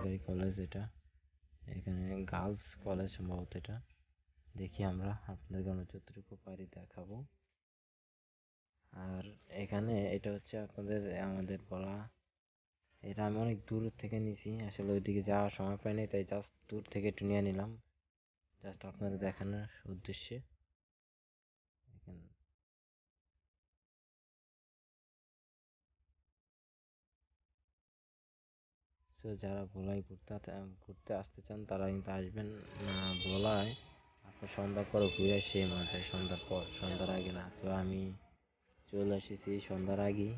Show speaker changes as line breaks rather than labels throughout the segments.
সরকারি কলেজ এটা। এখানে গার্লস কলেজ সম্ভবত এটা। দেখি আমরা আপনাদের আমরা যতটুকু পারি দেখাবো। আর এখানে এটা হচ্ছে আপনাদের আমাদের বলা, এটা আমি অনেক দূর থেকে নিছি, আসলে ওইদিকে যাওয়ার সময় পাইনি, তাই জাস্ট দূর থেকে একটু নিয়ে নিলাম, জাস্ট আপনাদের দেখানোর উদ্দেশ্যে। তো যারা ভোলায় ঘুরতে আসতে চান তারা কিন্তু আসবেন না ভোলায়। আপনার সন্ধ্যার পর ঘুরে সেই মজায়, সন্ধ্যার পর, সন্ধ্যার আগে না। তো আমি চলে এসেছি সন্ধ্যার আগেই,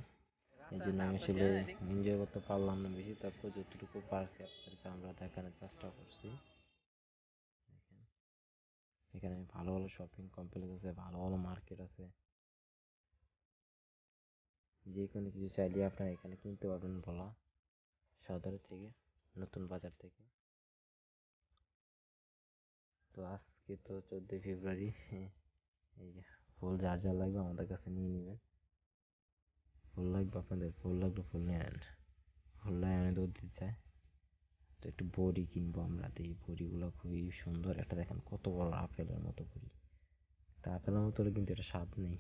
এই জন্য আমি আসলে এনজয় করতে পারলাম না বেশি, তারপর যতটুকু পারছি আপনাদেরকে আমরা দেখানোর চেষ্টা করছি। এখানে ভালো ভালো শপিং কমপ্লেক্স আছে, ভালো ভালো মার্কেট আছে, যে কোনো কিছু চাইলে আপনারা এখানে কিনতে পারবেন ভোলা সদর থেকে, নতুন বাজার থেকে। তো আজকে তো 14ই ফেব্রুয়ারি, এই যে ফুল যার যার লাগবে আমাদের কাছে নিয়ে নেবেন। ফুল লাগবে আপনাদের, ফুল লাগলে ফুল নিয়ে নেন। ফুল নাই আমি দুধ দিতে চাই। তো একটু বড়ি কিনবো আমরা, তো এই বড়িগুলো খুবই সুন্দর, একটা দেখেন কত বড় আপেলের মতো বড়ি। তা আপেলের মতো হলে কিন্তু এটা স্বাদ নেই।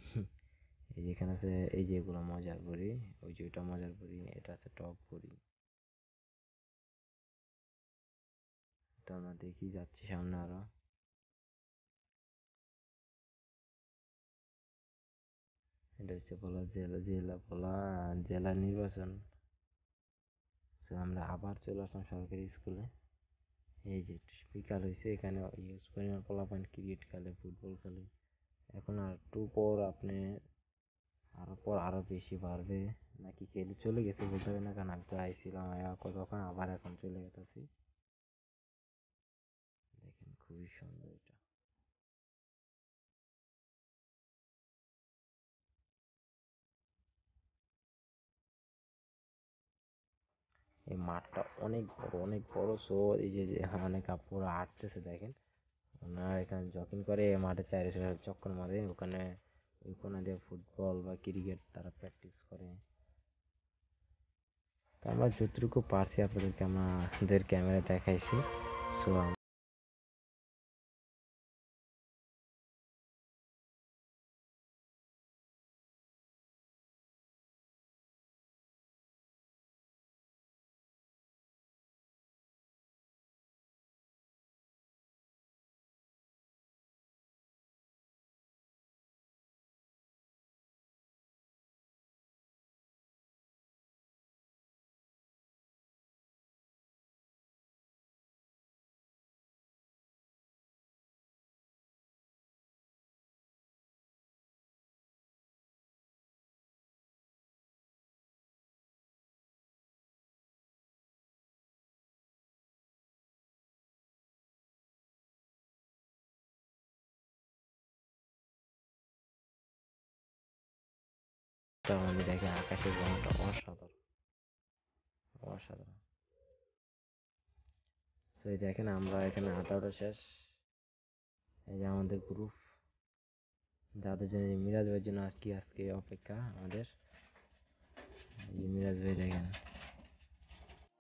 এই যেখানে আছে, এই যে এগুলো মজার বড়ি, ওই যে ওইটা মজার বড়ি, এটা আছে টক বড়ি। তো আমরা দেখি যাচ্ছি সামনে আরো। এটা হচ্ছে বলা জেলা নির্বাচন। তো আমরা আবার চলে আসলাম সরকারি স্কুলে। এই যে বিকাল হয়েছে, এখানে ইউজ পরিমাণ পোলাপান ক্রিকেট খেলে, ফুটবল খেলে। এখন আর একটু পর আপনি আরো বেশি বাড়বে, নাকি খেলে চলে গেছে বলতে হবে না, কারণ আমি তো আইছিলাম কতক্ষণ, আবার এখন চলে গেতেছি। দেখেন খুবই সুন্দর এটা। এই মাঠটা অনেক বড়, অনেক বড়। সো এই যে অনেক আপুরা হাঁটতেছে দেখেন, ওনারা এখানে জগিং করে, মাঠে চাইরে চক্কর মারে, ওখানে ওই কোনা দিয়ে ফুটবল বা ক্রিকেট তারা প্র্যাকটিস করে। তো আমরা যতটুকু পারছি আপনাদেরকে আমাদের ক্যামেরা দেখাইছি। সো তো আমাদের দেখেন আকাশের রংটা অসাধারণ, অসাধারণ। তো এই দেখেন আমরা এখানে হাঁটা শেষ। এই যে আমাদের গ্রুপ, যাদের জন্য মিরাজ ভাইয়ের জন্য আজকে আজকে অপেক্ষা আমাদের। এই যে মিরাজ ভাই দেখেন,